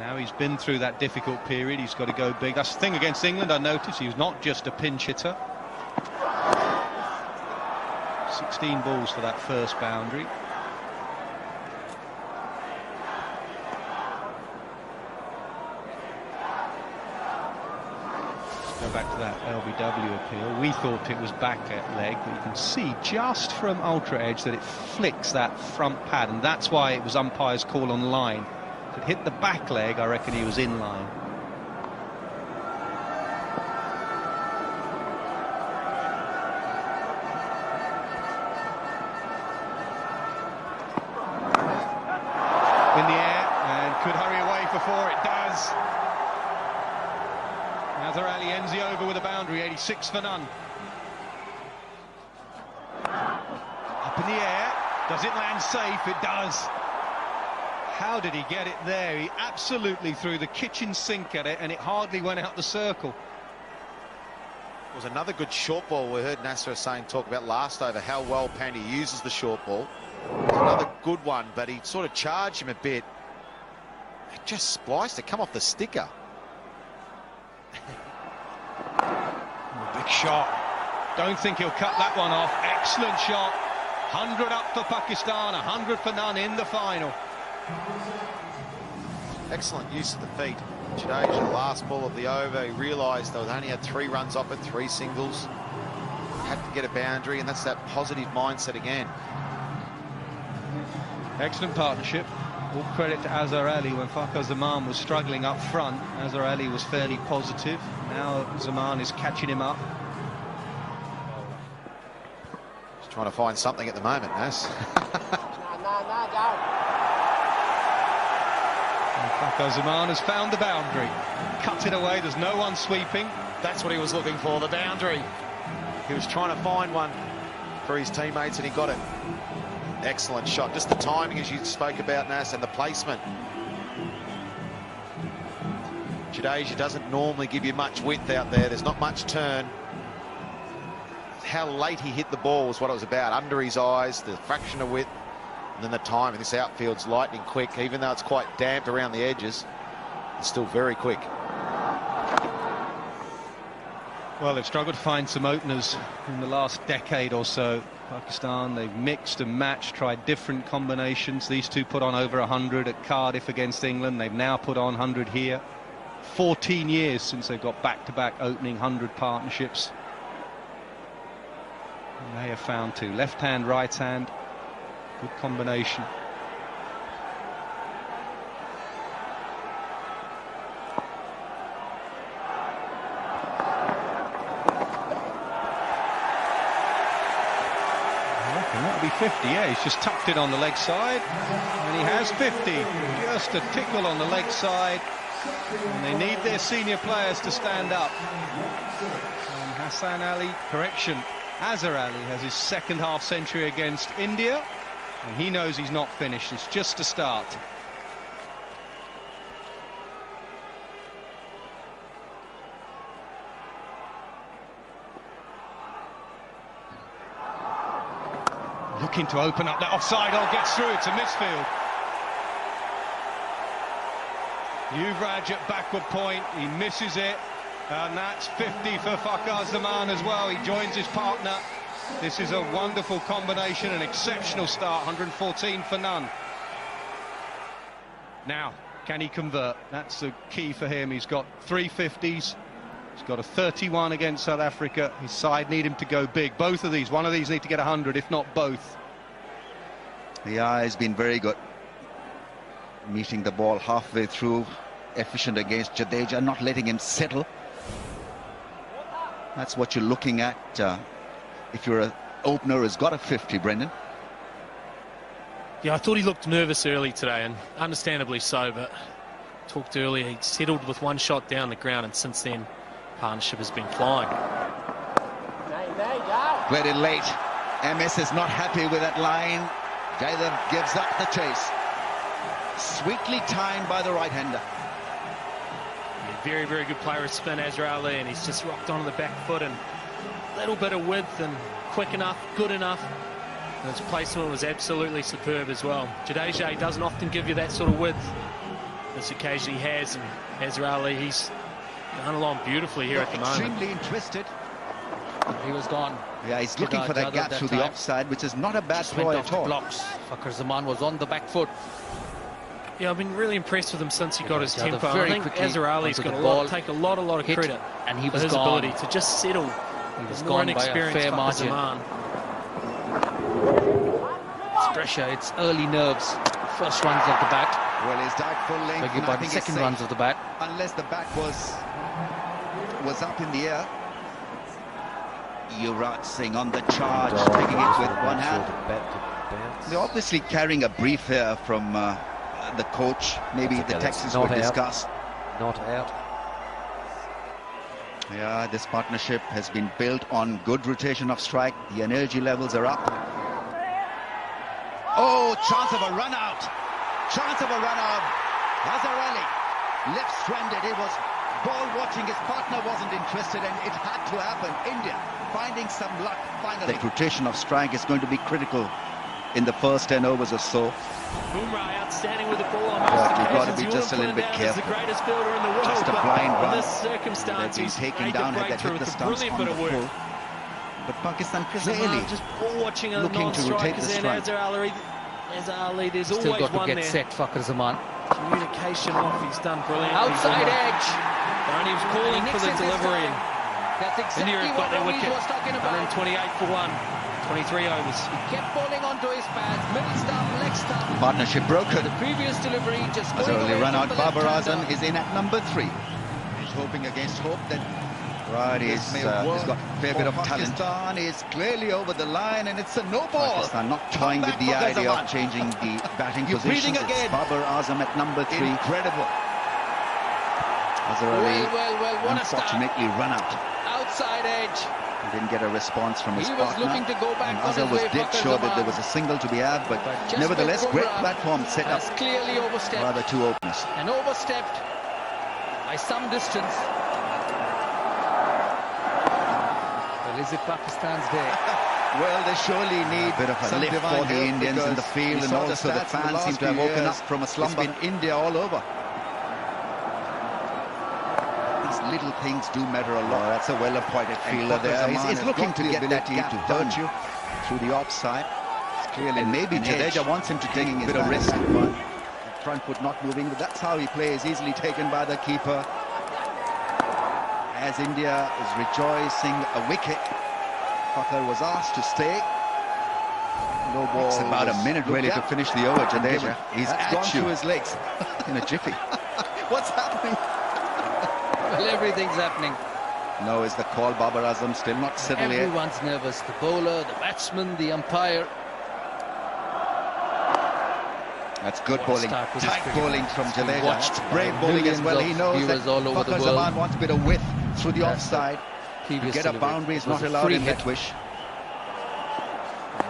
Now he's been through that difficult period, he's got to go big. That's the thing against England, I noticed he was not just a pinch hitter. 16 balls for that first boundary. Go back to that LBW appeal. We thought it was back at leg, but you can see just from ultra edge that it flicks that front pad, and that's why it was umpire's call on line. If it hit the back leg, I reckon he was in line. In the air, and could hurry away before it does. Azhar Ali ends the over with a boundary, 86 for none. Up in the air, does it land safe? It does. How did he get it there? He absolutely threw the kitchen sink at it, and it hardly went out the circle. It was another good short ball. We heard Nasser talk about last over how well Pandy uses the short ball. It was another good one, but he sort of charged him a bit. It just spliced it, come off the sticker. Big shot. Don't think he'll cut that one off. Excellent shot. 100 up for Pakistan, 100 for none in the final. Excellent use of the feet. Jadeja, last ball of the over, he realised they only had 3 runs off it, 3 singles. Had to get a boundary, and that's that positive mindset again. Excellent partnership. All credit to Azhar Ali. When Fakhar Zaman was struggling up front, Azhar Ali was fairly positive. Now Zaman is catching him up. He's trying to find something at the moment, Nas. Fakhar Zaman has found the boundary. Cut it away, there's no one sweeping. That's what he was looking for, the boundary. He was trying to find one for his teammates, and he got it. Excellent shot. Just the timing, as you spoke about, Nas, and the placement. Jadeja doesn't normally give you much width out there. There's not much turn. How late he hit the ball was what it was about. Under his eyes, the fraction of width, and then the timing. This outfield's lightning quick, even though it's quite damp around the edges. It's still very quick. Well, they've struggled to find some openers in the last decade or so. Pakistan, they've mixed and matched, tried different combinations. These two put on over 100 at Cardiff against England. They've now put on 100 here. 14 years since they've got back-to-back opening 100 partnerships. And they have found two. Left hand, right hand. Good combination. That'll be 50, yeah, he's just tucked it on the leg side, and he has 50, just a tickle on the leg side, and they need their senior players to stand up. And Hassan Ali, correction, Azhar Ali has his second half century against India, and he knows he's not finished, it's just a start. Looking to open up that offside. Oh, gets through. It's a misfield. Yuvraj at backward point. He misses it. And that's 50 for Fakhar Zaman as well. He joins his partner. This is a wonderful combination, an exceptional start. 114 for none. Now, can he convert? That's the key for him. He's got 3 50s. He's got a 31 against South Africa. His side need him to go big. Both of these, one of these need to get 100, if not both. Yeah, he's been very good. Meeting the ball halfway through. Efficient against Jadeja, not letting him settle. That's what you're looking at if you're an opener who's got a 50, Brendan. Yeah, I thought he looked nervous early today, and understandably so, but talked earlier, he settled with one shot down the ground, and since then, partnership has been flying. Very late. MS is not happy with that line. Jaydev gives up the chase. Sweetly timed by the right-hander. Yeah, very, very good player of spin, Azhar Ali, and he's just rocked onto the back foot, and a little bit of width, and quick enough, good enough. And his placement was absolutely superb as well. Jadeja doesn't often give you that sort of width. this occasion he has, and Hazar Ali, he's gone along beautifully here at the moment. Extremely interested. He was gone. Yeah, he's looking for that gap through the offside, which is not a bad throw at all. Blocks. Fakhar Zaman was on the back foot. Yeah, I've been really impressed with him since he got his tempo. Very I think Hazar Ali's got take a lot of credit and he for was his gone. ability to just settle. He was more gone by a fair margin. It's pressure, it's early nerves. First runs of the bat. Well, he's died full length. Beg your pardon, second runs of the bat. Unless the bat was up in the air. Yuvraj Singh on the charge, taking it with one hand. They're obviously carrying a brief here from the coach. Maybe the Texans will discuss. Not out. Yeah, this partnership has been built on good rotation of strike. The energy levels are up. Oh, chance of a run out. Chance of a run out. Hazar Ali left stranded. He was ball watching. His partner wasn't interested, and it had to happen. India finding some luck finally. The rotation of strike is going to be critical in the first 10 overs or so. Bumrah outstanding with the ball on most But you've got to occasions. be just a little bit careful. He's the greatest builder in the world. Just a blind run. In this circumstance, They've been he's taken made down, the had they breakthrough hit the with a stumps brilliant on bit the of work. full. But Pakistan clearly just ball watching a looking to rotate the strike. Hazar Ali, there's Still always got to one get there. set, Fakhar Zaman. Communication off, he's done brilliantly. Outside edge. And he was calling for the delivery. That's exactly India have got their wicket. was talking about. 128 for 1, 23 overs. He kept bowling onto his pads, middle stump, leg stump. partnership broken. The previous delivery just As going early away run from out, the Babar left-hander. Azam is in at number 3. He's hoping against hope that he's got a fair bit of talent. Pakistan is clearly over the line, and it's a no ball. Pakistan not toying with the idea of changing the batting positions. It's Babar Azam at number 3. Incredible. Hazar Ali Well, unfortunately run out. Outside edge. He didn't get a response from his He was partner. looking to go back And on Azhar his was way, dead Fakhar sure that Zaman. there was a single to be had, but just nevertheless, with great Bumrah platform set up. has clearly overstepped. Rather two openers. And overstepped by some distance. Well, is it Pakistan's day? Well, they surely need a bit of a lift for the Indians in the field, and also the fans seem to have woken up from a slumber. It's been India all over. These little things do matter a lot. That's a well-appointed fielder there. He's looking to get that gap done through the offside. Clearly, and maybe Jadeja wants him to take a bit of risk. Front foot not moving, but that's how he plays. Easily taken by the keeper. As India is rejoicing a wicket, Fakhar was asked to stay. No ball. It's about a minute really to finish the over. Jadeja, he's gone to his legs in a jiffy. What's happening? Well, everything's happening. No, is the call. Babar Azam still not settled yet. Everyone's nervous. The bowler, the batsman, the umpire. That's good What a bowling. start with this Tight cricket. bowling from Jadeja. Watched That's brave bowling as well. He knows that all over the Fakhar world. Zaman wants a bit of width through the That's the offside. Previous Get a delivery. boundary is It was not a allowed free in hit. that wish.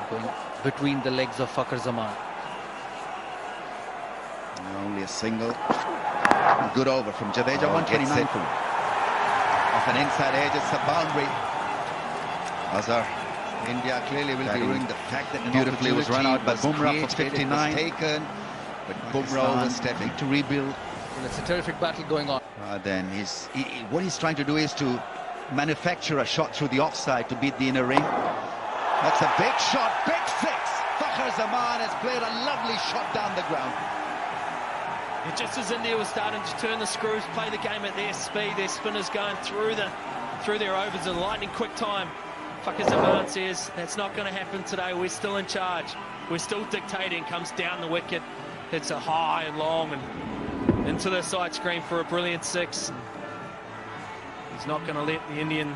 Going between the legs of Fakhar Zaman. Only a single. Good over from Jadeja. 129 for off an inside edge. It's a boundary. Azhar. India clearly will be ruining the fact that beautifully was run out by Bumrah for 59. Taken, but Bumrah was stepping to rebuild. Well, it's a terrific battle going on. Then what he's trying to do is to manufacture a shot through the offside to beat the inner ring. That's a big shot, big six. Fakhar Zaman has played a lovely shot down the ground. And just as India was starting to turn the screws, play the game at their speed, their spinners going through their overs in lightning quick time, Fakhar Zaman says, that's not going to happen today. We're still in charge. We're still dictating. Comes down the wicket, hits a high and long and into the side screen for a brilliant 6. He's not going to let the Indian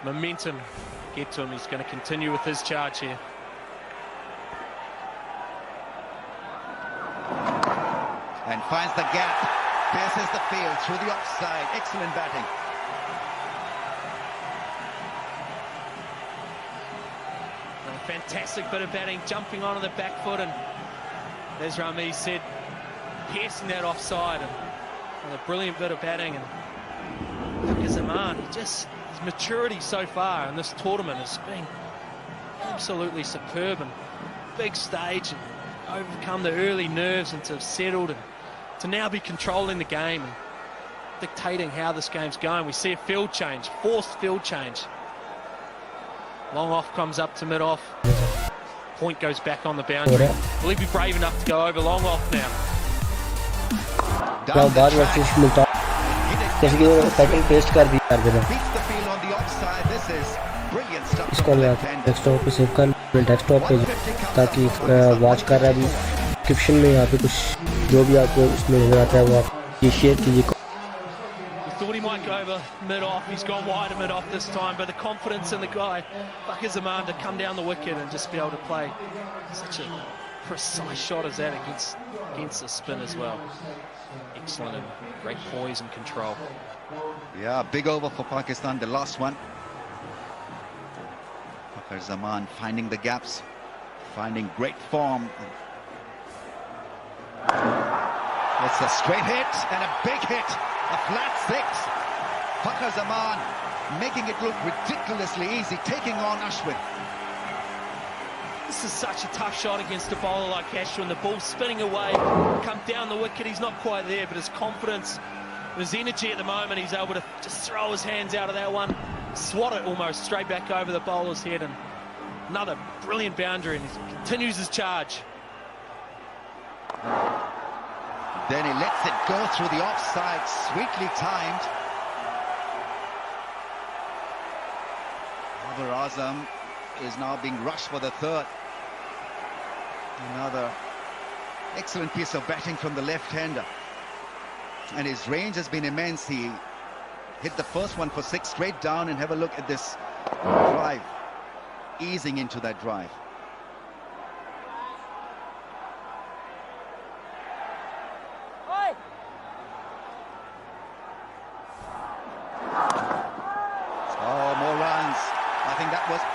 momentum get to him. He's going to continue with his charge here. And finds the gap, pierces the field through the offside. Excellent batting. A fantastic bit of batting, jumping onto the back foot, and as Rami said, piercing that offside, and a brilliant bit of batting. And Zaman, his maturity so far in this tournament has been absolutely superb, and big stage, and overcome the early nerves and to have settled and to now be controlling the game and dictating how this game's going. We see a field change, forced field change. Long off comes up to mid off. Point goes back on the boundary. Will he be brave enough to go over long off now? बाद versus Multan जैसे कि वो pattern paste कर दिया यार देना इसको मैं डेस्कटॉप पे सेव कर लूँ डेस्कटॉप पे ताकि वॉच कर रहा है अभी डिस्क्रिप्शन में यहाँ पे कुछ जो भी आपको इसमें नजर आता है वो आप ये शेयर कीजिए. Thought he might go over mid-off. He's gone wide mid-off this time, but the confidence in the guy, Zaman, to come down the wicket and just be able to play such a precise shot as that against the spin as well. Excellent and great poise and control. Yeah, big over for Pakistan, the last one. Zaman finding the gaps, finding great form. It's a straight hit and a big hit. A flat six. Zaman making it look ridiculously easy, taking on Ashwin. This is such a tough shot against a bowler like Ashwin. The ball's spinning away, come down the wicket. He's not quite there, but his confidence, his energy at the moment, he's able to just throw his hands out of that one, swat it almost straight back over the bowler's head, and another brilliant boundary, and he continues his charge. Then he lets it go through the offside, sweetly timed. Azam is now being rushed for the third. Another excellent piece of batting from the left-hander. And his range has been immense. He hit the first one for 6 straight down, and have a look at this drive, easing into that drive.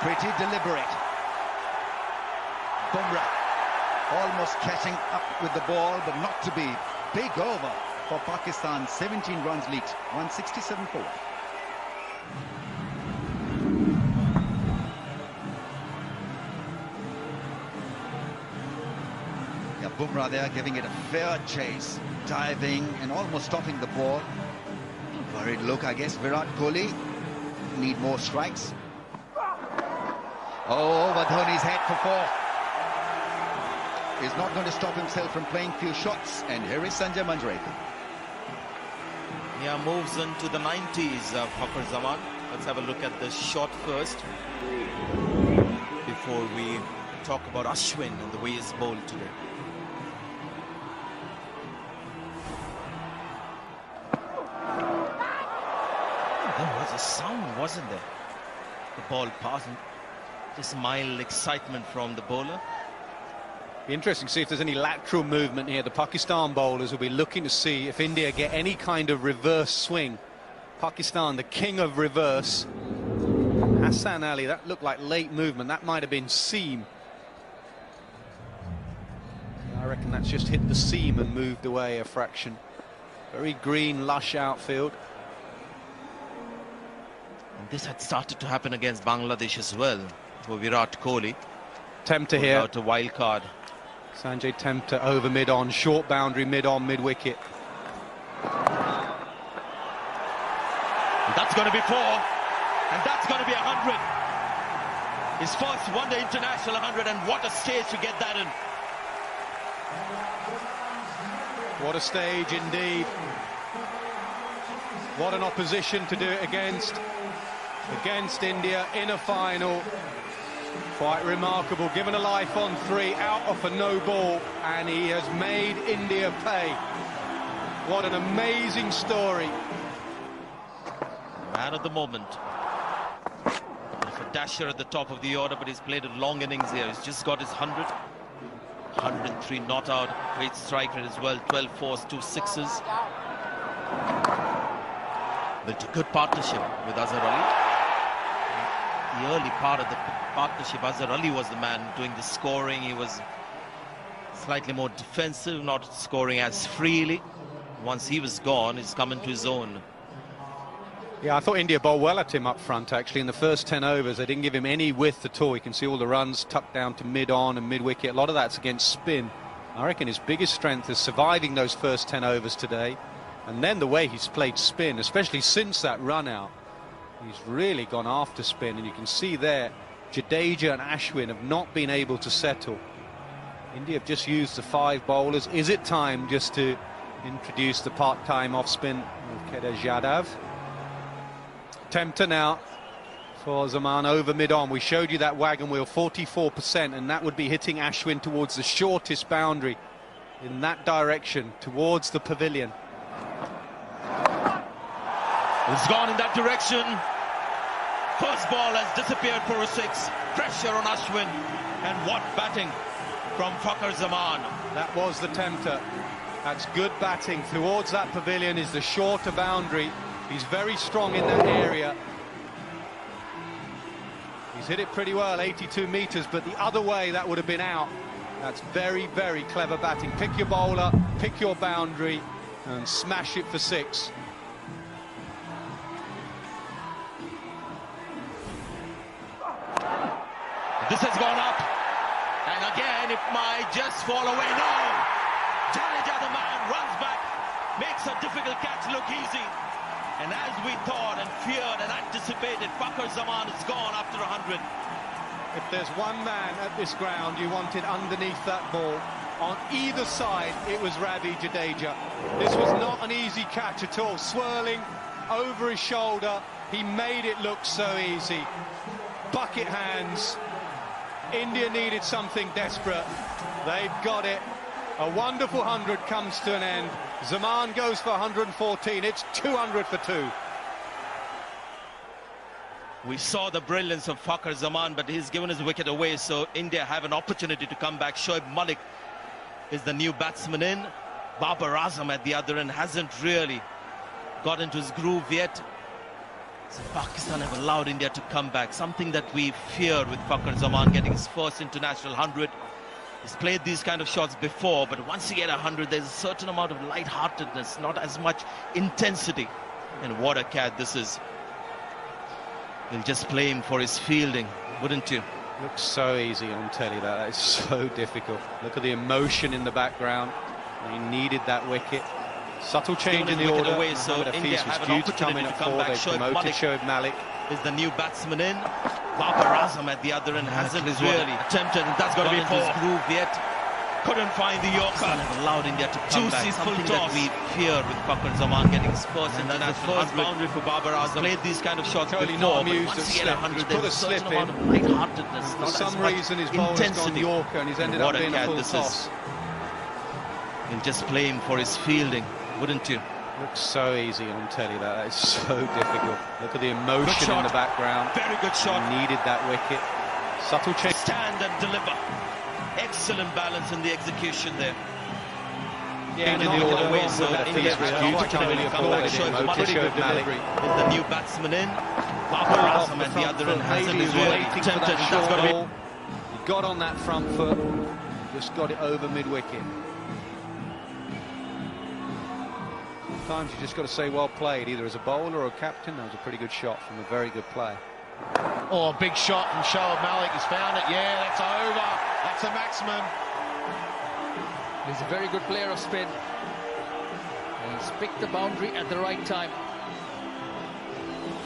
Pretty deliberate. Bumrah almost catching up with the ball, but not to be. Big over for Pakistan. 17 runs leaked, 167 for. Yeah, Bumrah there giving it a fair chase, diving and almost stopping the ball. Worried look, I guess. Virat Kohli need more strikes. Oh, over Dhoni's head for 4. He's not going to stop himself from playing few shots. And here is Sanjay Manjrekar. Yeah, moves into the 90s of Zaman. Let's have a look at the shot first before we talk about Ashwin and the way he's bowled today. There was a sound, wasn't there? The ball passing. Just mild excitement from the bowler. Be interesting to see if there's any lateral movement here. The Pakistan bowlers will be looking to see if India get any kind of reverse swing. Pakistan, the king of reverse. Hassan Ali, that looked like late movement. That might have been seam. I reckon that's just hit the seam and moved away a fraction. Very green, lush outfield. And this had started to happen against Bangladesh as well. For Virat Kohli. Temter here. Out a wild card. Sanjay Temter over mid-on, short boundary, mid-on, mid-wicket. That's going to be 4, and that's going to be 100. His first one-day international 100, and what a stage to get that in. What a stage indeed. What an opposition to do it against India in a final. Quite remarkable, given a life on 3, out off a no ball, and he has made India pay. What an amazing story. Man of the moment. A dasher at the top of the order, but he's played a long innings here. He's just got his 100. 103 not out. Great strike rate as well. 12 fours, 2 sixes. Built a good partnership with Azhar Ali. The early part of the partnership, Azhar Ali was the man doing the scoring. He was slightly more defensive, not scoring as freely. Once he was gone, he's come into his own. Yeah, I thought India bowled well at him up front, actually. In the first 10 overs, they didn't give him any width at all. You can see all the runs tucked down to mid-on and mid-wicket. A lot of that's against spin. I reckon his biggest strength is surviving those first 10 overs today, and then the way he's played spin, especially since that run out. He's really gone after spin, and you can see there Jadeja and Ashwin have not been able to settle. India have just used the 5 bowlers. Is it time just to introduce the part-time off-spin of Kedesh Yadav? Tempter now for Zaman over mid-on. We showed you that wagon wheel, 44%, and that would be hitting Ashwin towards the shortest boundary in that direction, towards the pavilion. It's gone in that direction. First ball has disappeared for a 6. Pressure on Ashwin. And what batting from Fakhar Zaman. That was the tempter. That's good batting. Towards that pavilion is the shorter boundary. He's very strong in that area. He's hit it pretty well, 82 metres, but the other way that would have been out. That's very, very clever batting. Pick your bowler, pick your boundary, and smash it for 6. This has gone up. And again, it might just fall away. No! Jadeja, the man, runs back, makes a difficult catch look easy. And as we thought and feared and anticipated, Fakhar Zaman is gone after 100. If there's one man at this ground you wanted underneath that ball, on either side, it was Ravi Jadeja. This was not an easy catch at all. Swirling over his shoulder, he made it look so easy. Bucket hands. India needed something desperate. They've got it. A wonderful 100 comes to an end. Zaman goes for 114. It's 200 for 2. We saw the brilliance of Fakhar Zaman, but he's given his wicket away, so India have an opportunity to come back. Shoaib Malik is the new batsman in. Babar Azam at the other end hasn't really got into his groove yet. So Pakistan have allowed India to come back, something that we feared with Fakhar Zaman getting his first international 100. He's played these kind of shots before, but once you get 100, there's a certain amount of lightheartedness, not as much intensity. And what a cat this is. You'll just play him for his fielding, wouldn't you? Looks so easy on telly, that is so difficult. Look at the emotion in the background. He needed that wicket. Subtle change in the order. Away, so India was have due an to come in opportunity at to come 4. back. They promoted Shoaib Malik. Is the new batsman in. Babar Azam at the other end hasn't really attempted, and that's got to be his groove yet. Couldn't find the Yorker. Allowed India to come back. Something that we feared with Fakhar Zaman getting his first international 100. Boundary for Babar Azam. Played these kind of shots totally before, not amused but once at you get slip. 100, He's put a there's a slip certain amount in. of lightheartedness. For Not some as much reason his bowler's gone intensity. Yorker and he's ended up being a full toss. You'll just play him for his fielding, wouldn't you? Looks so easy on telly, that is so difficult. Look at the emotion in the background. Very good shot. He needed that wicket. Subtle change. Stand and deliver. Excellent balance in the execution there. Yeah, in the order away, so India was due to come in at 4. They Shoaib Malik is the new batsman in. Babar Azam at the other end hasn't really attempted. That's got to be. He got on that front foot, just got it over mid-wicket. Sometimes you just got to say well played, either as a bowler or a captain. That was a pretty good shot from a very good play. Oh, a big shot from Shoaib Malik. He's found it. Yeah, that's over. That's a maximum. He's a very good player of spin. He's picked the boundary at the right time.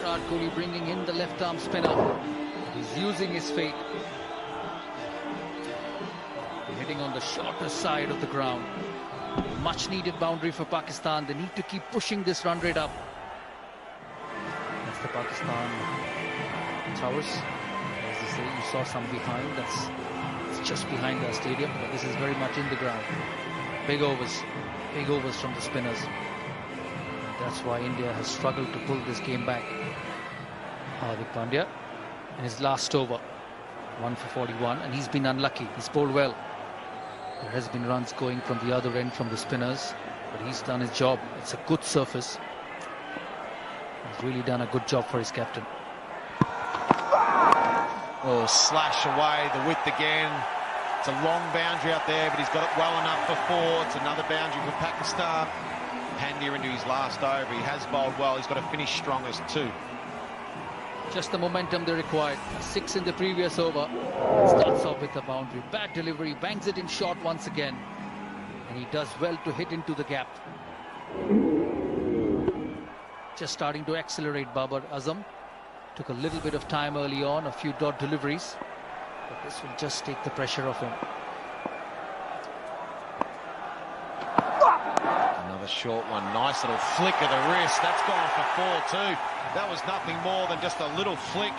Virat Kohli bringing in the left-arm spinner. He's using his feet. Hitting on the shorter side of the ground. Much needed boundary for Pakistan. They need to keep pushing this run rate up. That's the Pakistan towers. As they say, you saw some behind. It's just behind the stadium, but this is very much in the ground. Big overs from the spinners. And that's why India has struggled to pull this game back. Hardik Pandya in his last over, 1 for 41, and he's been unlucky. He's bowled well. There has been runs going from the other end from the spinners, but he's done his job. It's a good surface. He's really done a good job for his captain. Oh, slash away, the width again. It's a long boundary out there, but he's got it well enough for 4. It's another boundary for Pakistan. Pandya into his last over. He has bowled well. He's got to finish strong as 2. Just the momentum they required. 6 in the previous over. Starts off with a boundary. Bad delivery. Bangs it in short once again. and he does well to hit into the gap. Just starting to accelerate Babar Azam. Took a little bit of time early on, a few dot deliveries, but this will just take the pressure off him. Another short one, nice little flick of the wrist. That's gone for 4 too. That was nothing more than just a little flick,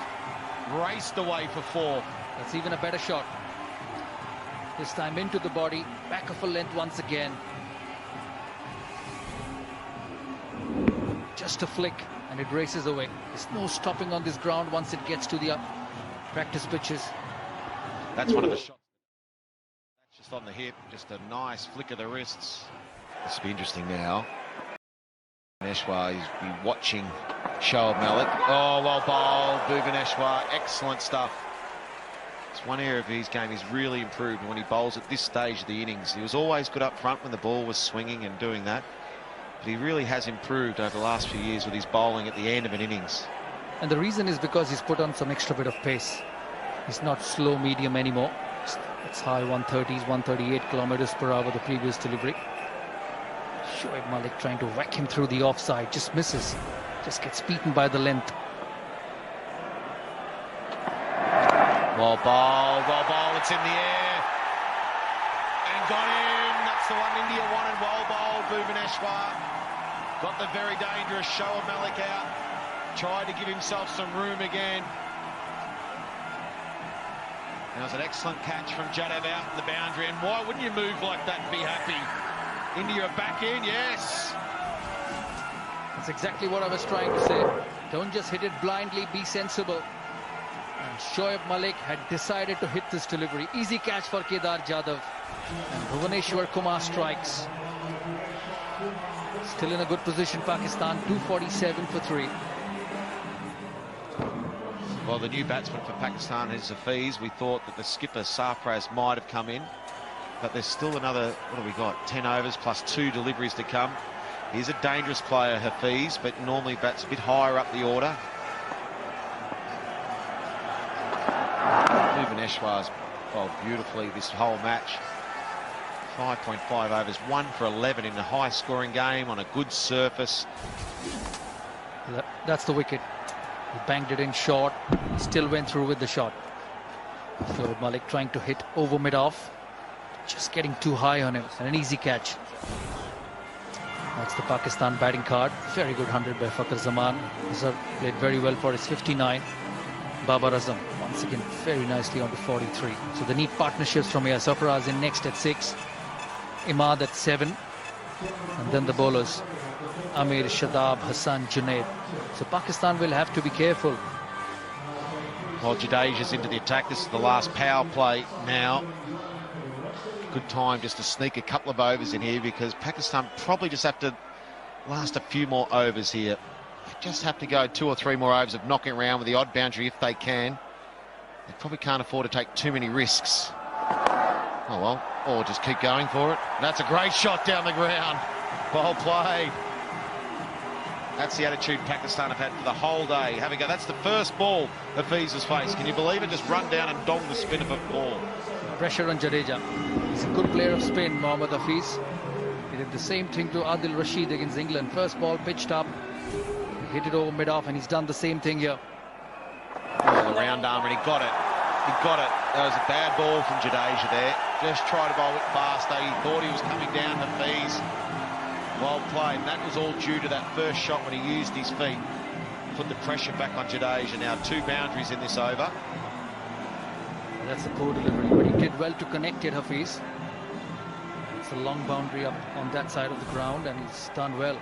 raced away for 4. That's even a better shot. This time into the body, back of a length once again. Just a flick and it races away. There's no stopping on this ground once it gets to the practice pitches. That's one of the shots. That's just on the hip, just a nice flick of the wrists. This will be interesting now. Bhuvaneshwar, he's been watching Shoaib Malik. Oh, well bowled, Bhuvaneshwar, excellent stuff. It's one area of his game he's really improved when he bowls at this stage of the innings. He was always good up front when the ball was swinging and doing that. But he really has improved over the last few years with his bowling at the end of an innings. And the reason is because he's put on some extra bit of pace. He's not slow medium anymore. It's high 130s, 138 kilometers per hour the previous delivery. Shoaib Malik trying to whack him through the offside, just misses, just gets beaten by the length. Well bowled, it's in the air. And got him, that's the one India wanted, well bowled, Bhuvaneshwar. Got the very dangerous Shoaib Malik out. Tried to give himself some room again. That was an excellent catch from Jadhav out in the boundary. And why wouldn't you move like that and be happy? India are back in, yes. That's exactly what I was trying to say. Don't just hit it blindly, be sensible. And Shoaib Malik had decided to hit this delivery. Easy catch for Kedar Jadhav. And Bhuvaneshwar Kumar strikes. Still in a good position, Pakistan, 247 for 3. Well, the new batsman for Pakistan is Hafiz. We thought that the skipper, Sarfraz, might have come in. But there's still another, what have we got, 10 overs plus 2 deliveries to come. He's a dangerous player, Hafiz, but normally bats a bit higher up the order. Bhuvaneshwar's bowled beautifully this whole match. 5.5 overs, 1 for 11 in a high-scoring game on a good surface. That's the wicket. He banged it in short, still went through with the shot. Shoaib Malik trying to hit over mid-off, just getting too high on him, and an easy catch. That's the Pakistan batting card. Very good 100 by Fakhar Zaman. Azhar played very well for his 59. Babar Azam once again very nicely on to 43. So the neat partnerships from here. Sarfaraz in next at 6, Imad at 7, and then the bowlers Amir, Shadab, Hassan, Junaid. So Pakistan will have to be careful. Well, Jadeja's into the attack. This is the last power play now. Good time just to sneak a couple of overs in here because Pakistan probably just have to last a few more overs here. They just have to go 2 or 3 more overs of knocking around with the odd boundary if they can. They probably can't afford to take too many risks. Oh well, or just keep going for it. That's a great shot down the ground. Well played. That's the attitude Pakistan have had for the whole day. Have a go. That's the first ball Hafiz has faced. Can you believe it? Just run down and dong the spin of a ball. Pressure on Jadeja. He's a good player of spin, Mohammad Hafiz. He did the same thing to Adil Rashid against England. First ball pitched up, he hit it over mid-off, and he's done the same thing here. Oh, the round arm, and he got it. He got it. That was a bad ball from Jadeja there. Just tried to bowl it faster. He thought he was coming down Hafiz. Well played. And that was all due to that first shot when he used his feet. Put the pressure back on Jadeja. Now 2 boundaries in this over. That's a poor delivery, but he did well to connect it, Hafiz. It's a long boundary up on that side of the ground, and he's done well.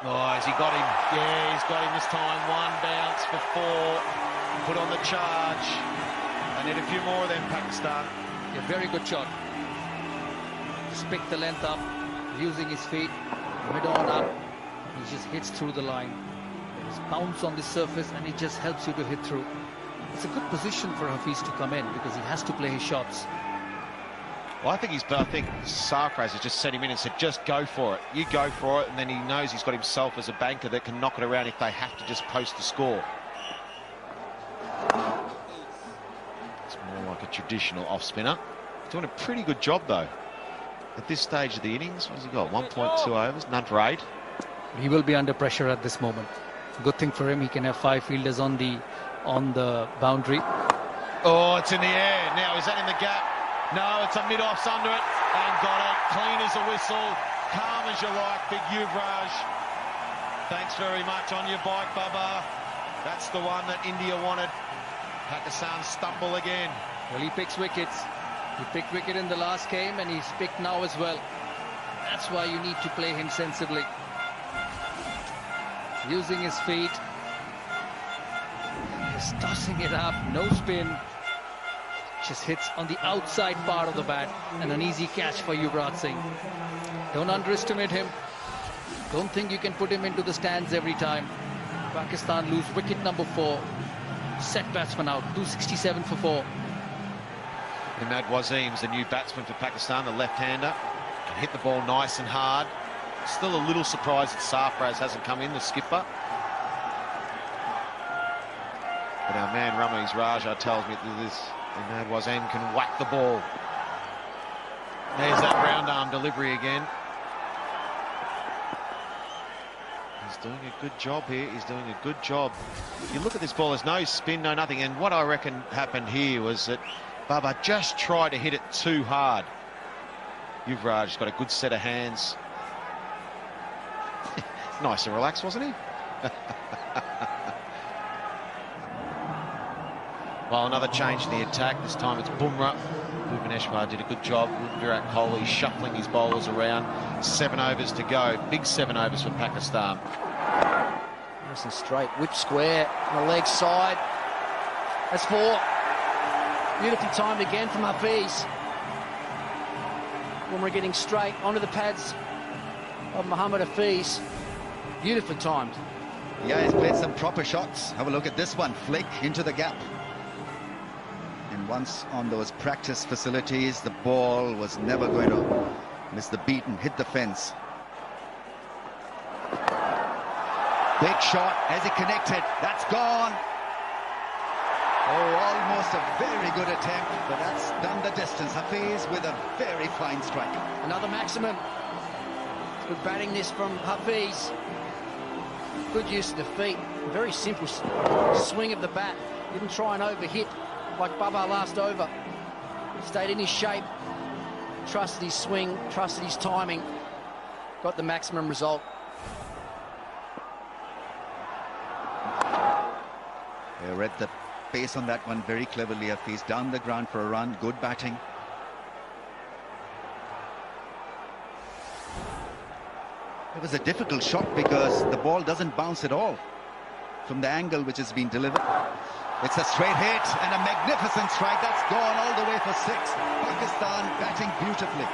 Oh, has he got him? Yeah, he's got him this time. 1 bounce for 4. Put on the charge. They need a few more of them, Pakistan. Yeah, very good shot. Just picked the length up, using his feet, mid-on up. He just hits through the line. There's bounce on the surface, and it just helps you to hit through. It's a good position for Hafiz to come in because he has to play his shots. Well, I think Sarfraz has just sent him in and said, just go for it. You go for it, and then he knows he's got himself as a banker that can knock it around if they have to just post the score. It's more like a traditional off-spinner. Doing a pretty good job, though. At this stage of the innings, what has he got? 1.2 overs, none for 8. He will be under pressure at this moment. Good thing for him, he can have 5 fielders on the boundary. Oh, it's in the air. Now, is that in the gap? No, it's a mid-offs under it. And got it. Clean as a whistle. Calm as you like, big Yuvraj. Thanks very much on your bike, Bubba. That's the one that India wanted. Pakistan stumble again. Well, he picks wickets. He picked wicket in the last game and he's picked now as well. That's why you need to play him sensibly. Using his feet. Just tossing it up, no spin. Just hits on the outside part of the bat and an easy catch for Yuvraj Singh. Don't underestimate him. Don't think you can put him into the stands every time. Pakistan lose wicket number 4. Set batsman out, 267 for 4. Imad Wasim's the new batsman for Pakistan, the left-hander. Can hit the ball nice and hard. Still a little surprised that Sarfraz hasn't come in, the skipper. But our man Ramiz Raja tells me that this Imad Wasim can whack the ball. There's that round arm delivery again. He's doing a good job here. He's doing a good job. You look at this ball, there's no spin, no nothing. And what I reckon happened here was that Baba just tried to hit it too hard. Yuvraj's got a good set of hands. Nice and relaxed, wasn't he? Well, another change in the attack. This time it's Bumrah. Bhuvaneshwar did a good job. Virat Kohli shuffling his bowlers around. 7 overs to go. Big 7 overs for Pakistan. Nice and straight. Whip square on the leg side. That's 4. Beautifully timed again from Hafiz. Bumrah getting straight onto the pads of Mohammad Hafiz. Beautifully timed. Yeah, he's played some proper shots. Have a look at this one. Flick into the gap. And once on those practice facilities, the ball was never going to miss the beat and hit the fence. Big shot. Has he connected? That's gone. Oh, almost a very good attempt, but that's done the distance. Hafiz with a very fine strike. Another maximum. Good batting this from Hafiz. Good use of the feet. Very simple swing of the bat. Didn't try and overhit like Baba last over. Stayed in his shape. Trusted his swing. Trusted his timing. Got the maximum result. They read the pace on that one very cleverly. Hafiz down the ground for a run. Good batting. It was a difficult shot because the ball doesn't bounce at all from the angle which has been delivered. It's a straight hit and a magnificent strike. That's gone all the way for 6. Pakistan batting beautifully.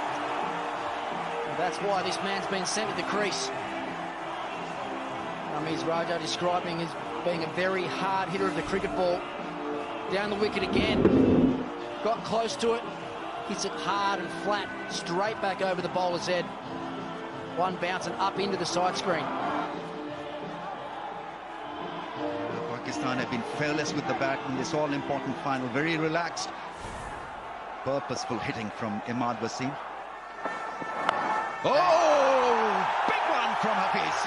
And that's why this man's been sent to the crease. Ramiz Raja describing as being a very hard hitter of the cricket ball. Down the wicket again. Got close to it. Hits it hard and flat. Straight back over the bowler's head. One bouncing up into the side screen. Pakistan have been fearless with the bat in this all-important final. Very relaxed. Purposeful hitting from Imad Wasim. Oh! Big one from Hafiz.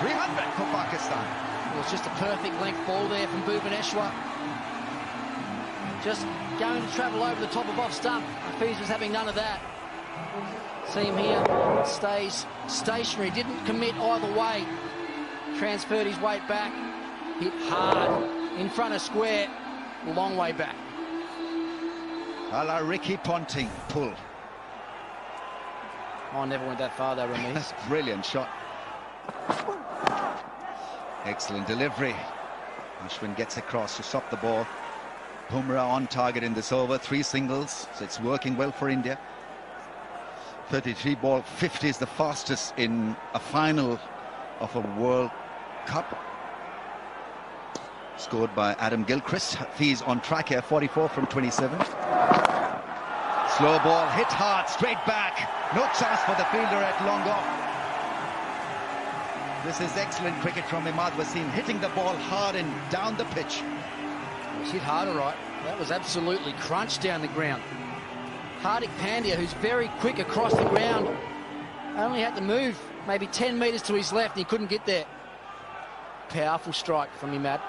300 for Pakistan. It was just a perfect length ball there from Bhuvaneshwar. Just going to travel over the top of off stump. Hafiz was having none of that. See him here, stays stationary, didn't commit either way. Transferred his weight back, hit hard, in front of square, a long way back. A la Ricky Ponting pull. Oh, never went that far though, Ramiz. Brilliant shot. Excellent delivery. Ashwin gets across to stop the ball. Bumrah on target in this over, 3 singles, so it's working well for India. 33 ball 50 is the fastest in a final of a World Cup. Scored by Adam Gilchrist. He's on track here, 44 from 27. Slow ball, hit hard, straight back. No chance for the fielder at long off. This is excellent cricket from Imad Wasim, hitting the ball hard and down the pitch. It was hit hard, all right. That was absolutely crunched down the ground. Hardik Pandya, who's very quick across the ground, only had to move maybe 10 metres to his left and he couldn't get there. Powerful strike from him, Matt.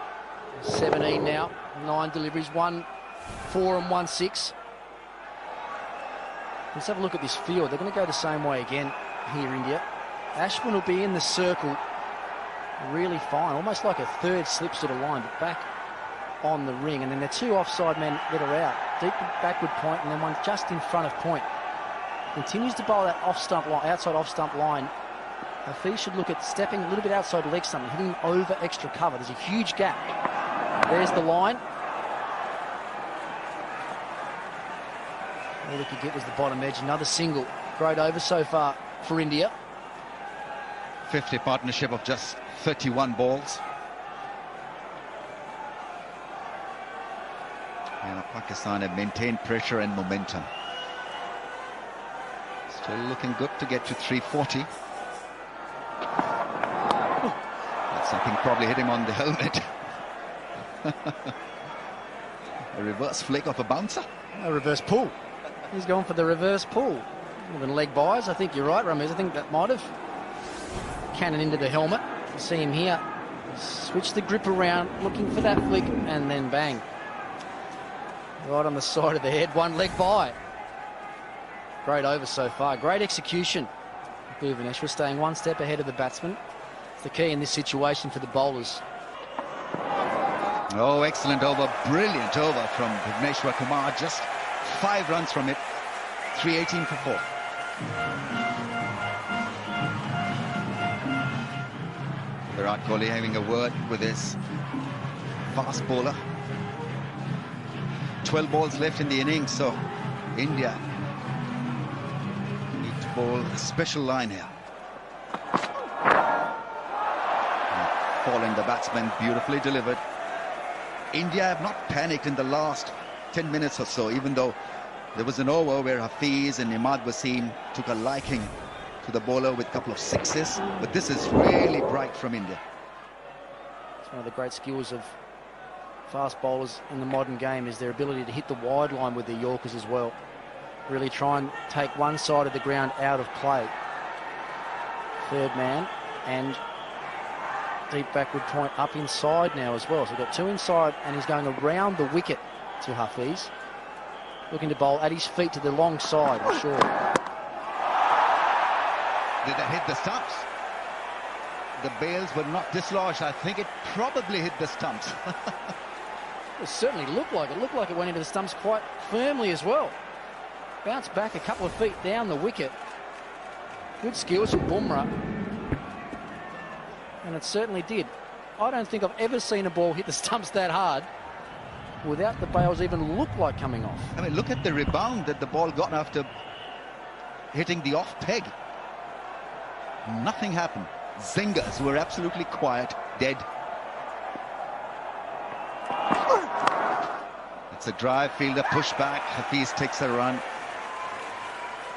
17 now, 9 deliveries, 1 4 and 1 6. Let's have a look at this field. They're going to go the same way again here, India. Ashwin will be in the circle really fine, almost like a third slip sort of line, but back on the ring. And then the 2 offside men that are out, deep backward point, and then one just in front of point. Continues to bowl that off-stump line, outside off-stump line. Hafiz should look at stepping a little bit outside leg stump, hitting over extra cover. There's a huge gap. There's the line. All he could get was the bottom edge. Another single. Great over so far for India. 50 partnership of just 31 balls. And Pakistan have maintained pressure and momentum. Still looking good to get to 340. That's something probably hit him on the helmet. A reverse flick of a bouncer. A reverse pull. He's going for the reverse pull. Even leg buys, I think you're right, Ramez. I think that might have cannon into the helmet. You see him here. Switch the grip around, looking for that flick, and then bang. Right on the side of the head, 1 leg by. Great over so far. Great execution. Bhuvaneshwar staying 1 step ahead of the batsman. It's the key in this situation for the bowlers. Oh, excellent over. Brilliant over from Bhuvaneshwar Kumar. Just 5 runs from it. 318 for 4. Virat Kohli having a word with his fast bowler. 12 balls left in the innings, so India need to bowl a special line here. Falling the batsman, beautifully delivered. India have not panicked in the last 10 minutes or so, even though there was an over where Hafiz and Imad Wasim took a liking to the bowler with a couple of sixes, but this is really bright from India. It's one of the great skills of fast bowlers in the modern game is their ability to hit the wide line with their Yorkers as well. Really try and take one side of the ground out of play. Third man and deep backward point up inside now as well. So we've got 2 inside and he's going around the wicket to Hafiz. Looking to bowl at his feet to the long side, I'm sure. Did that hit the stumps? The bails were not dislodged. I think it probably hit the stumps. It certainly looked like it. Looked like it went into the stumps quite firmly as well. Bounced back a couple of feet down the wicket. Good skills from Bumrah. And it certainly did. I don't think I've ever seen a ball hit the stumps that hard without the bails even look like coming off. I mean, look at the rebound that the ball got after hitting the off peg. Nothing happened. Zingers were absolutely quiet, dead. It's a drive fielder pushback. Hafiz takes a run.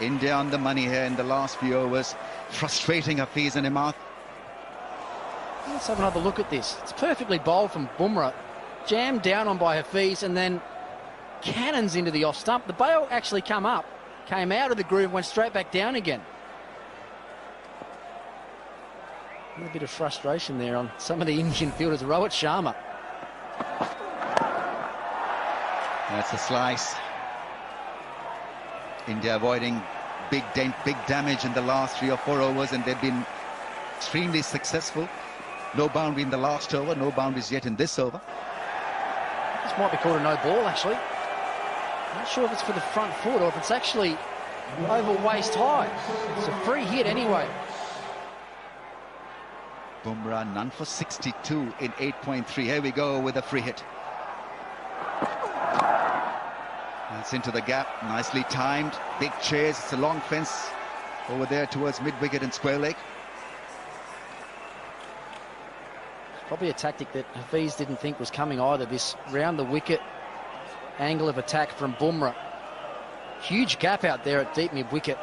India on the money here in the last few overs, frustrating Hafiz and Imad. Let's have another look at this. It's perfectly bowled from Bumrah, jammed down on by Hafiz, and then cannons into the off stump. The bail actually came out of the groove, went straight back down again. A little bit of frustration there on some of the Indian fielders. Rohit Sharma. That's a slice. India avoiding big dent, big damage in the last 3 or 4 overs, and they've been extremely successful. No boundary in the last over, no boundaries yet in this over. This might be called a no ball, actually. Not sure if it's for the front foot or if it's actually over waist high. It's a free hit anyway. Bumrah none for 62 in 8.3. Here we go with a free hit. That's into the gap, nicely timed. Big chase, it's a long fence over there towards mid-wicket and square leg. Probably a tactic that Hafiz didn't think was coming either. This round the wicket angle of attack from Bumrah. Huge gap out there at deep mid-wicket.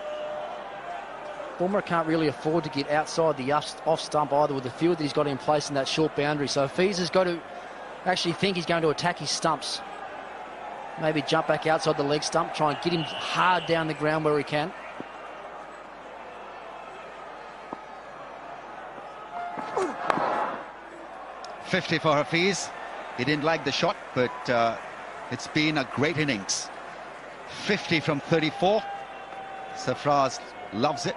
Bumrah can't really afford to get outside the off stump either with the field that he's got in place in that short boundary. So Hafiz has got to actually think he's going to attack his stumps. Maybe jump back outside the leg stump, try and get him hard down the ground where he can. .50 for Hafiz. He didn't like the shot, but it's been a great innings. 50 from 34. Sarfraz loves it.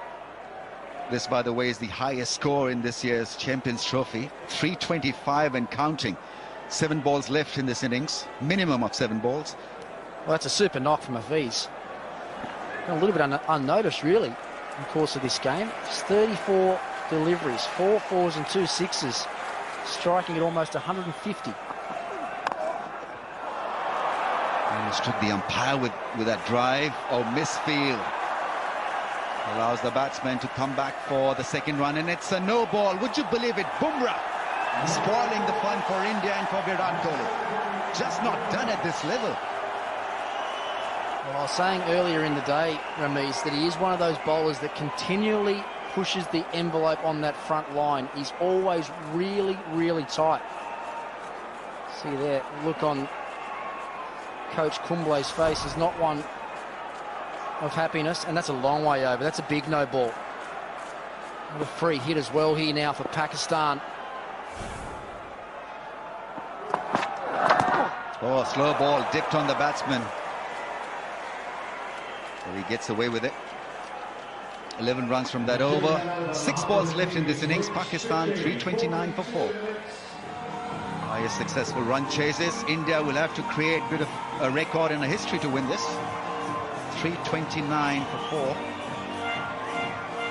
This, by the way, is the highest score in this year's Champions Trophy. 325 and counting. 7 balls left in this innings. Minimum of 7 balls. Well, that's a super knock from Hafiz. A little bit unnoticed, really, in the course of this game. Just 34 deliveries, 4 4s and 2 6s, striking at almost 150. Struck the umpire with that drive. Oh, misfield. Allows the batsman to come back for the second run, and it's a no ball. Would you believe it? Bumrah spoiling the fun for India and for Virat Kohli. Just not done at this level. Well, I was saying earlier in the day, Ramiz, that he is one of those bowlers that continually pushes the envelope on that front line. He's always really, really tight. See there, look on Coach Kumble's face is not one of happiness, and that's a long way over. That's a big no ball. What a free hit as well here now for Pakistan. Oh, slow ball dipped on the batsman. So he gets away with it. 11 runs from that over. 6 balls left in this innings. Pakistan 329 for 4. Highest successful run chases. India will have to create a bit of a record and a history to win this. 329 for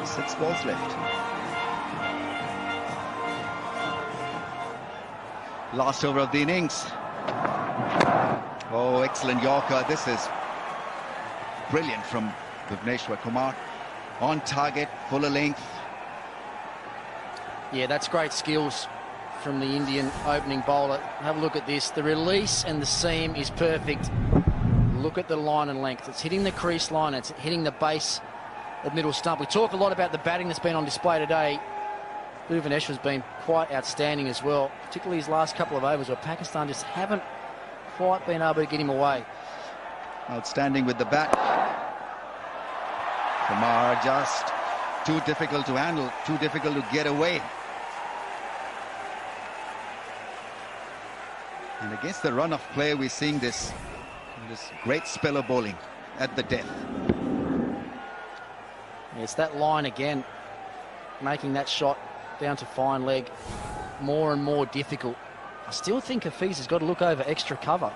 4. 6 balls left. Last over of the innings. Oh, excellent Yorker. This is brilliant from Bhuvneshwar Kumar. On target, fuller length. Yeah, that's great skills from the Indian opening bowler. Have a look at this. The release and the seam is perfect. Look at the line and length. It's hitting the crease line. It's hitting the base of middle stump. We talk a lot about the batting that's been on display today. Bhuvaneshwar's been quite outstanding as well, particularly his last couple of overs where Pakistan just haven't quite been able to get him away. Outstanding with the bat. Kumar just too difficult to handle, too difficult to get away. And against the run of play, we're seeing this great spell of bowling at the death. It's that line again, making that shot down to fine leg more and more difficult. I still think Hafiz has got to look over extra cover.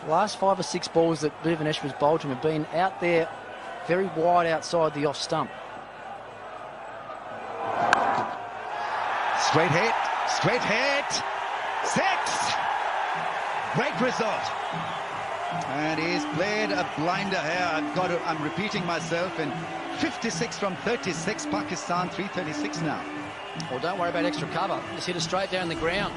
The last 5 or 6 balls that Bhuvaneshwar's bowled him have been out there very wide outside the off stump. Straight hit, 6! Great result. And he's played a blinder here. I'm repeating myself. And 56 from 36, Pakistan 336 now. Well, don't worry about extra cover. Just hit it straight down the ground.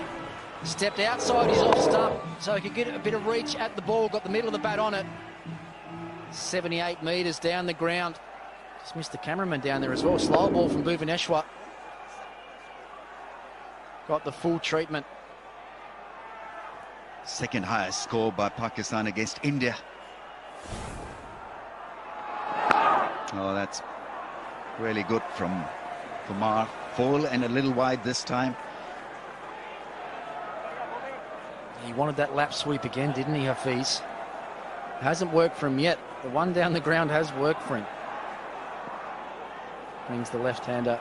Stepped outside his off stump so he could get a bit of reach at the ball. Got the middle of the bat on it. 78 metres down the ground. Just missed the cameraman down there as well. Slow ball from Bhuvaneshwar. Got the full treatment. Second highest score by Pakistan against India. Oh, that's really good from Kumar. Full and a little wide this time. He wanted that lap sweep again, didn't he, Hafiz? Hasn't worked for him yet. The one down the ground has worked for him. Brings the left-hander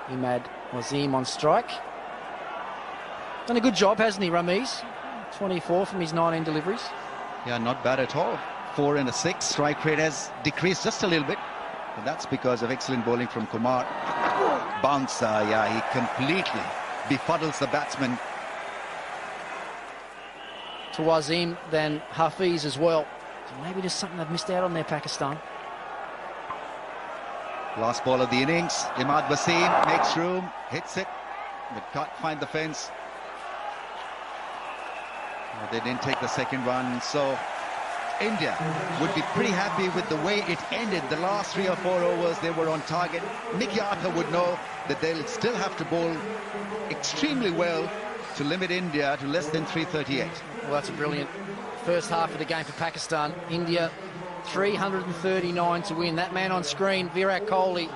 Imad Wasim on strike. Done a good job, hasn't he, Ramiz? 24 from his 19 deliveries. Yeah, not bad at all. 4 and a 6. Strike rate has decreased just a little bit. But that's because of excellent bowling from Kumar. Bouncer, yeah, he completely befuddles the batsman. To Wasim, then Hafiz as well. So maybe just something they've missed out on there, Pakistan. Last ball of the innings. Imad Wasim makes room, hits it, but can't find the fence. They didn't take the second run, so India would be pretty happy with the way it ended. The last 3 or 4 overs, they were on target. Mickey Arthur would know that they'll still have to bowl extremely well to limit India to less than 338. Well, that's a brilliant first half of the game for Pakistan. India, 339 to win. That man on screen, Virat Kohli,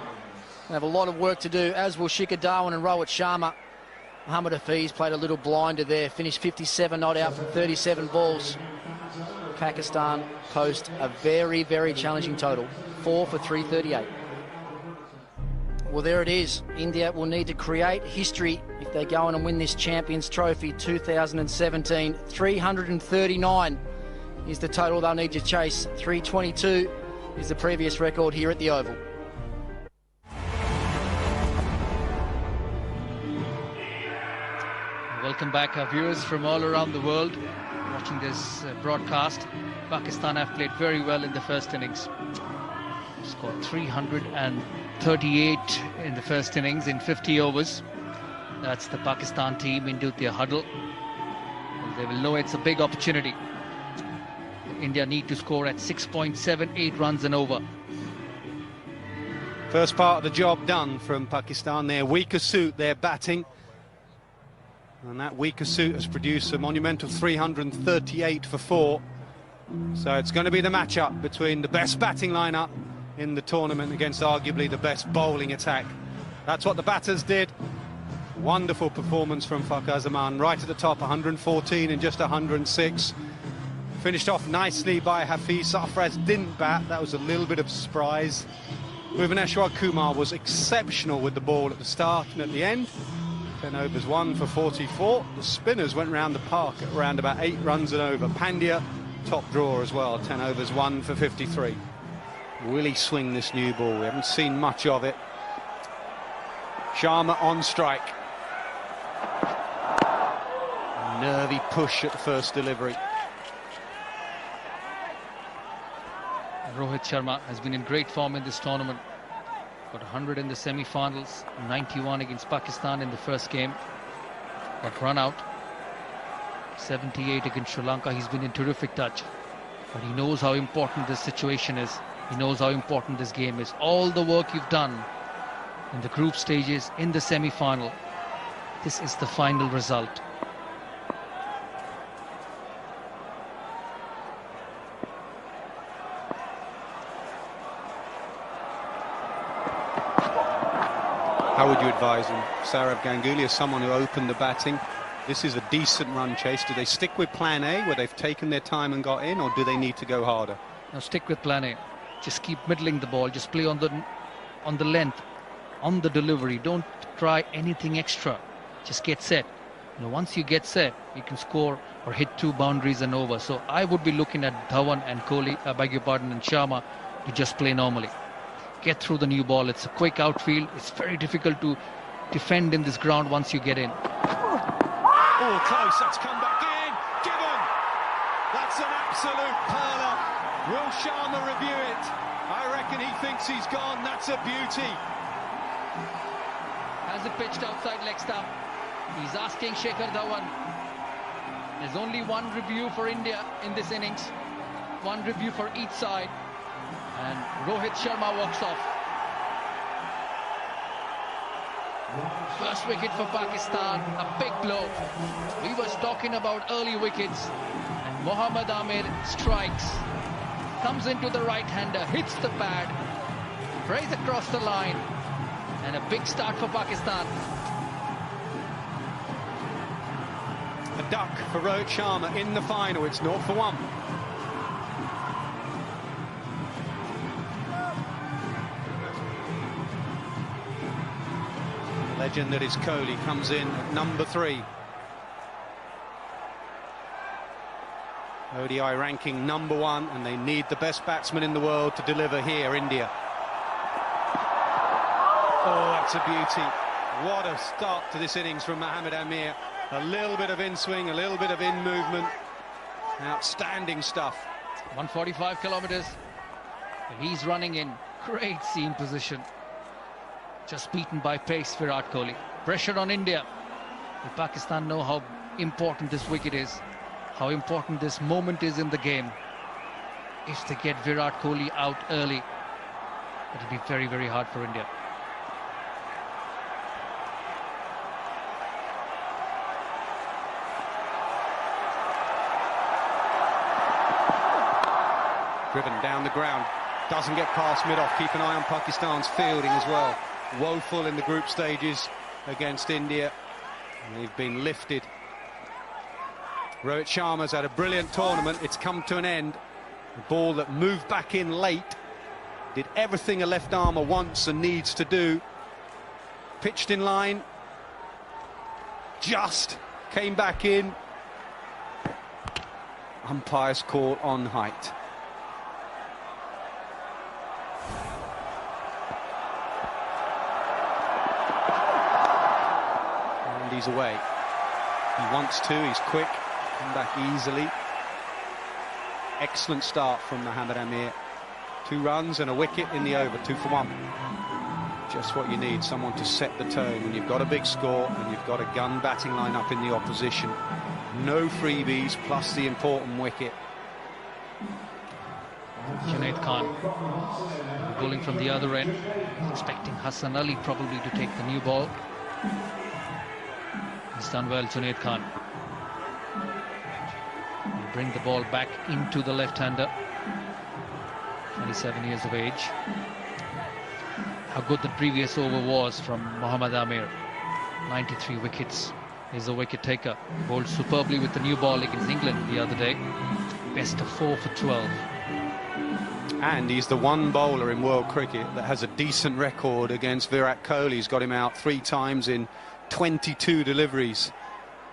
they have a lot of work to do, as will Shikhar Dhawan and Rohit Sharma. Mohammad Hafiz played a little blinder there, finished 57 not out from 37 balls. Pakistan post a very, very challenging total, 4 for 338. Well, there it is. India will need to create history if they go on and win this Champions Trophy 2017. 339 is the total they'll need to chase. 322 is the previous record here at the Oval. Welcome back, our viewers from all around the world watching this broadcast. Pakistan have played very well in the first innings. Scored 338 in the first innings in 50 overs. That's the Pakistan team into their huddle. And they will know it's a big opportunity. India need to score at 6.78 runs and over. First part of the job done from Pakistan. Their weaker suit, their batting. And that weaker suit has produced a monumental 338 for 4. So it's going to be the matchup between the best batting lineup in the tournament against arguably the best bowling attack. That's what the batters did. Wonderful performance from Fakhar Zaman, right at the top, 114 in just 106. Finished off nicely by Hafiz. Sarfraz didn't bat, that was a little bit of surprise. Bhuvaneshwar Kumar was exceptional with the ball at the start and at the end. 10 overs, 1 for 44. The spinners went round the park at around about 8 runs and over. Pandya, top drawer as well, 10 overs, 1 for 53. Will he swing this new ball? We haven't seen much of it. Sharma on strike. Nervy push at the first delivery. Rohit Sharma has been in great form in this tournament. Got 100 in the semi-finals, 91 against Pakistan in the first game. Got run out. 78 against Sri Lanka. He's been in terrific touch. But he knows how important this situation is. He knows how important this game is. All the work you've done in the group stages, in the semi-final, this is the final result. How would you advise him? Saurav Ganguly is someone who opened the batting. This is a decent run chase. Do they stick with plan A, where they've taken their time and got in, or do they need to go harder? Now stick with plan A. Just keep middling the ball. Just play on the length, on the delivery. Don't try anything extra. Just get set. Once you get set, you can score or hit 2 boundaries and over. So I would be looking at Dhawan and Kohli, and Sharma to just play normally. Get through the new ball. It's a quick outfield. It's very difficult to defend in this ground once you get in. Oh, close. That's come back in. Given. That's an absolute perler. Will Sharma review it? I reckon he thinks he's gone. That's a beauty. Has it pitched outside leg stump? He's asking Shikhar Dhawan. There's only one review for India in this innings. One review for each side. And Rohit Sharma walks off. First wicket for Pakistan, a big blow. We were talking about early wickets. And Mohammad Amir strikes. Comes into the right-hander, hits the pad. Sprays across the line. And a big start for Pakistan. A duck for Rohit Sharma in the final. It's 0 for 1. Legend that is Kohli comes in at number 3. ODI ranking number 1, and they need the best batsman in the world to deliver here, India. Oh, that's a beauty. What a start to this innings from Mohammad Amir. A little bit of in-swing, a little bit of in-movement. Outstanding stuff. 145 kilometers. And he's running in. Great seam position. Just beaten by pace, Virat Kohli. Pressure on India. The Pakistan know how important this wicket is, how important this moment is in the game. If they get Virat Kohli out early, it'll be very, very hard for India. Driven down the ground, doesn't get past mid-off. Keep an eye on Pakistan's fielding as well. Woeful in the group stages against India. They've been lifted. Rohit Sharma's had a brilliant tournament. It's come to an end. The ball that moved back in late, did everything a left armer wants and needs to do. Pitched in line, just came back in. Umpire's call on height. And he's away. He wants to, he's quick, come back easily. Excellent start from Mohammad Amir. 2 runs and a wicket in the over, 2 for 1. Just what you need, someone to set the tone when you've got a big score and you've got a gun batting lineup in the opposition. No freebies, plus the important wicket. Junaid Khan bowling from the other end, expecting Hassan Ali probably to take the new ball. He's done well, Junaid Khan. He'll bring the ball back into the left-hander, 27 years of age. How good the previous over was from Mohammad Amir. 93 wickets. He's a wicket taker. Bowled superbly with the new ball against England the other day. Best of 4 for 12. And he's the one bowler in world cricket that has a decent record against Virat Kohli. He's got him out 3 times in 22 deliveries.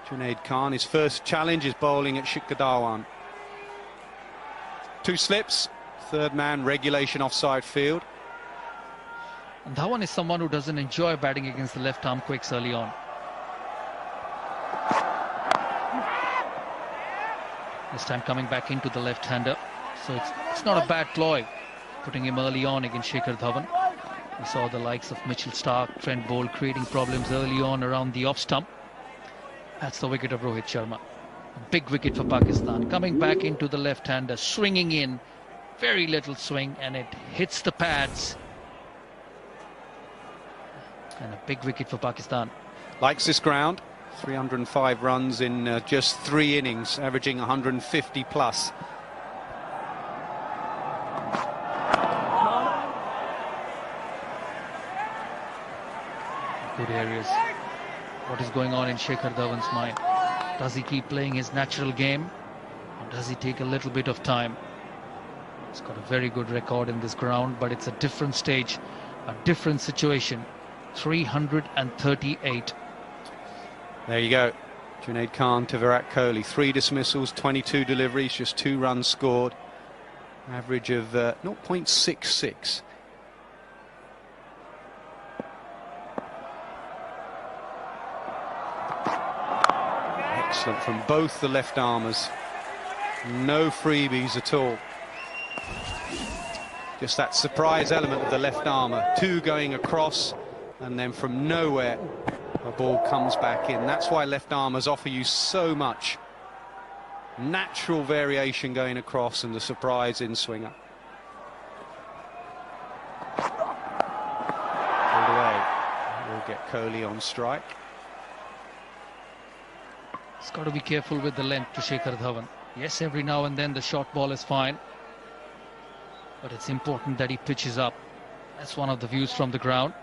Junaid Khan, his first challenge is bowling at Shikhar Dhawan. 2 slips, 3rd man, regulation offside field. And Dhawan is someone who doesn't enjoy batting against the left-arm quicks early on. This time coming back into the left-hander. So it's not a bad ploy, putting him early on against Shikhar Dhawan. We saw the likes of Mitchell Starc, Trent Boult creating problems early on around the off-stump. That's the wicket of Rohit Sharma. A big wicket for Pakistan. Coming back into the left-hander, swinging in. Very little swing, and it hits the pads. And a big wicket for Pakistan. Likes this ground. 305 runs in just 3 innings, averaging 150 plus. Good areas. What is going on in Shikhar Dhawan's mind? Does he keep playing his natural game, or does he take a little bit of time? He's got a very good record in this ground, but it's a different stage, a different situation. 338. There you go. Junaid Khan to Virat Kohli. 3 dismissals, 22 deliveries, just 2 runs scored. Average of 0.66. Excellent from both the left armers. No freebies at all. Just that surprise element of the left armour. 2 going across, and then from nowhere the ball comes back in. That's why left armers offer you so much natural variation going across and the surprise in swinger. All the way. We'll get Kohli on strike. He's got to be careful with the length to Shikhar Dhawan. Yes, every now and then the short ball is fine, but it's important that he pitches up. That's one of the views from the ground.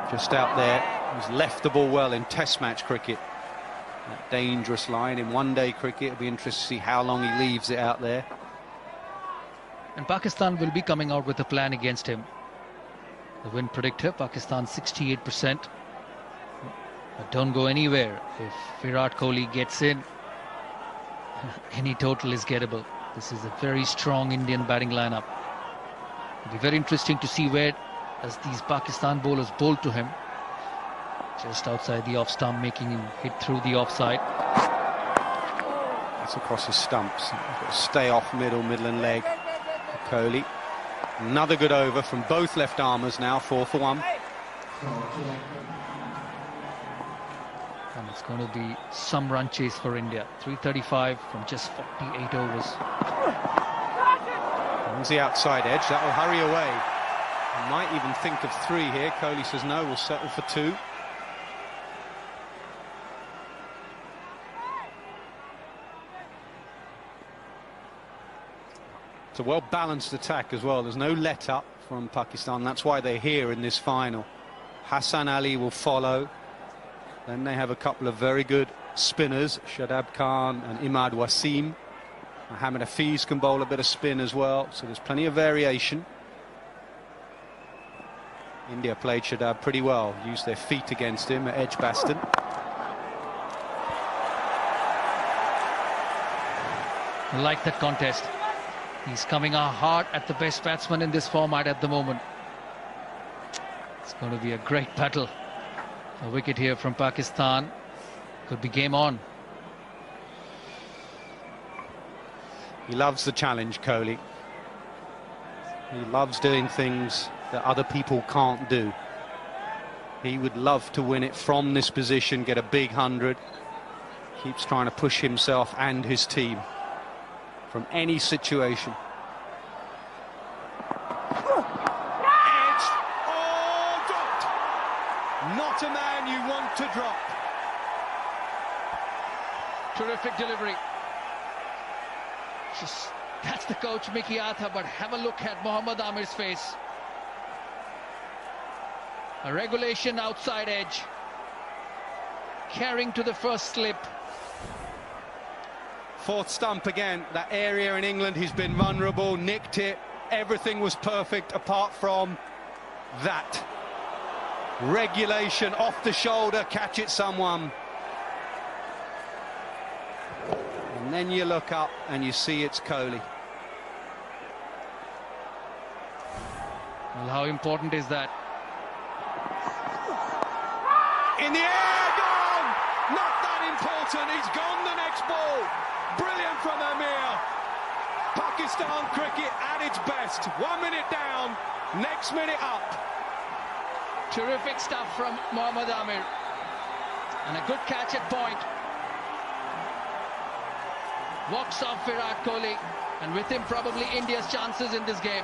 Just out there, he's left the ball well in Test match cricket. That dangerous line. In one-day cricket, it'll be interesting to see how long he leaves it out there. And Pakistan will be coming out with a plan against him. The win predictor, Pakistan 68%. But don't go anywhere. If Virat Kohli gets in, any total is gettable. This is a very strong Indian batting lineup. It'll be very interesting to see where as these Pakistan bowlers bowl to him. Just outside the off stump, making him hit through the offside. That's across his stumps. He's got to stay off middle and leg. Kohli. Another good over from both left armers now, 4 for 1. And it's going to be some run chase for India. 335 from just 48 overs. One's the outside edge, that will hurry away. Might even think of 3 here. Kohli says no, we'll settle for 2. a well-balanced attack as well. There's no let-up from Pakistan. That's why they're here in this final. Hassan Ali will follow. Then they have a couple of very good spinners, Shadab Khan and Imad Wasim. Mohammad Hafiz can bowl a bit of spin as well, so there's plenty of variation. India played Shadab pretty well, used their feet against him at Edgbaston. I like that contest. He's coming out hard at the best batsman in this format at the moment. It's going to be a great battle. A wicket here from Pakistan. Could be game on. He loves the challenge, Kohli. He loves doing things that other people can't do. He would love to win it from this position, get a big 100. Keeps trying to push himself and his team from any situation. Edge. Oh, dropped. Not a man you want to drop. Terrific delivery. Just that's the coach Mickey Arthur, but have a look at Mohammad Amir's face. A regulation outside edge. Carrying to the first slip. Fourth stump again. That area in England, he's been vulnerable, nicked it. Everything was perfect apart from that. Regulation off the shoulder, catch it someone. And then you look up and you see it's Kohli. Well, how important is that? In the air, gone! Not that important, he's gone the next ball. Brilliant from Amir. Pakistan cricket at its best. 1 minute down, next minute up. Terrific stuff from Mohammad Amir. And a good catch at point. Walks off Virat Kohli, and with him probably India's chances in this game.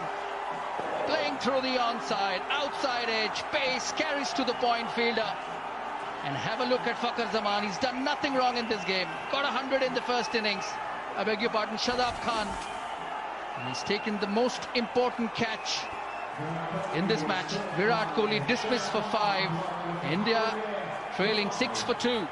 Playing through the onside, outside edge, pace, carries to the point fielder. And have a look at Fakhar Zaman. He's done nothing wrong in this game. Got 100 in the first innings. I beg your pardon, Shadab Khan. And he's taken the most important catch in this match. Virat Kohli dismissed for 5. India trailing 6 for 2.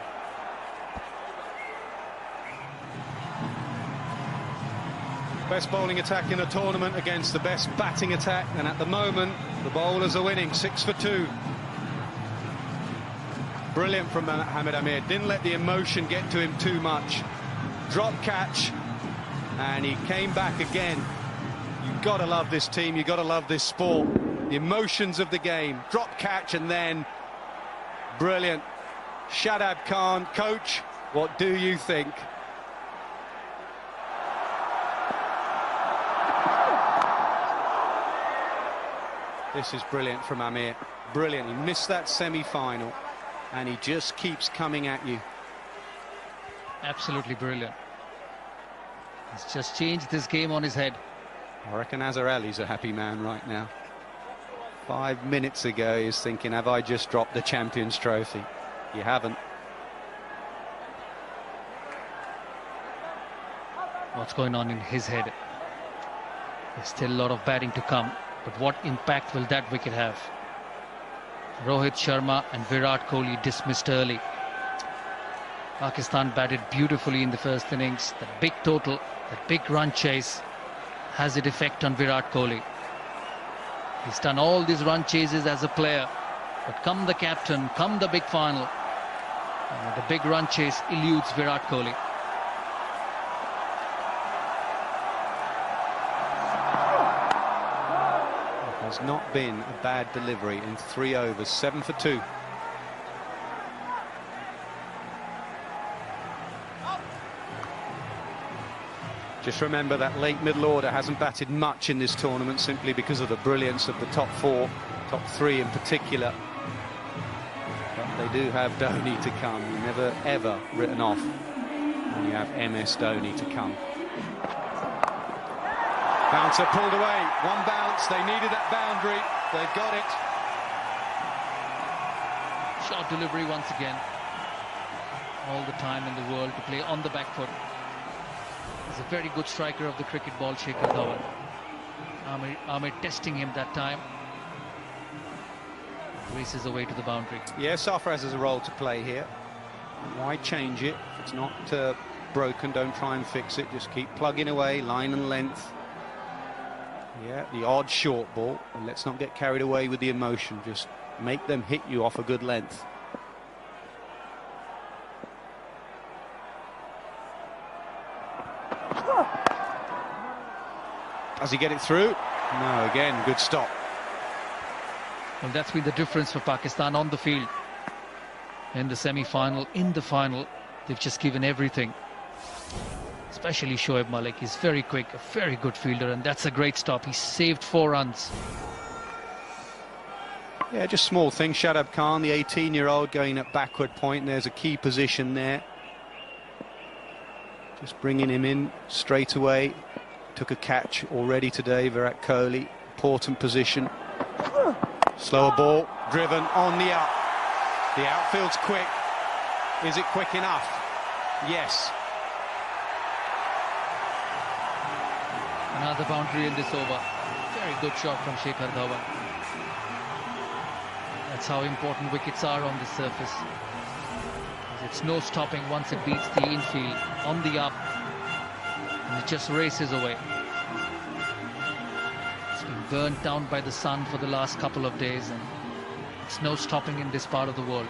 Best bowling attack in a tournament against the best batting attack, and at the moment the bowlers are winning 6 for 2. Brilliant from Mohammad Amir. Didn't let the emotion get to him too much. Drop catch, and he came back again. You've got to love this team, you've got to love this sport. The emotions of the game. Drop catch, and then brilliant. Shadab Khan, coach, what do you think? This is brilliant from Amir. Brilliant. He missed that semi-final, and he just keeps coming at you. Absolutely brilliant. He's just changed this game on his head. I reckon Azhar Ali's a happy man right now. 5 minutes ago, he's thinking, have I just dropped the Champions Trophy? You haven't. What's going on in his head? There's still a lot of batting to come. But what impact will that wicket have? Rohit Sharma and Virat Kohli dismissed early. Pakistan batted beautifully in the first innings. That big total, that big run chase has its effect on Virat Kohli. He's done all these run chases as a player. But come the captain, come the big final, the big run chase eludes Virat Kohli. Has not been a bad delivery in 3 overs, 7 for 2. Just remember that late middle order hasn't batted much in this tournament simply because of the brilliance of the top 4, top 3 in particular. But they do have Dhoni to come. You're never ever written off when you have MS Dhoni to come. Bouncer pulled away, 1 bounce, they needed that boundary, they've got it. Short delivery once again. All the time in the world to play on the back foot. He's a very good striker of the cricket ball, Shikhar Dhawan. Ahmed testing him that time. Races away to the boundary. Yeah, Sarfraz has a role to play here. Why change it? If it's not broken, don't try and fix it. Just keep plugging away, line and length. Yeah, the odd short ball. And let's not get carried away with the emotion. Just make them hit you off a good length. Does he get it through? No, again, good stop. Well, that's been the difference for Pakistan on the field. In the semi-final, in the final, they've just given everything. Especially Shoaib Malik. He's very quick, a very good fielder, and that's a great stop. He saved 4 runs. Yeah, just small things. Shadab Khan, the 18-year-old, going at backward point. And there's a key position there. Just bringing him in straight away. Took a catch already today, Virat Kohli. Important position. Slower ball, driven on the up. The outfield's quick. Is it quick enough? Yes. Another boundary in this over. Very good shot from Shikhar Dhawan. That's how important wickets are on the surface. It's no stopping once it beats the infield on the up. And it just races away. It's been burnt down by the sun for the last couple of days, and it's no stopping in this part of the world.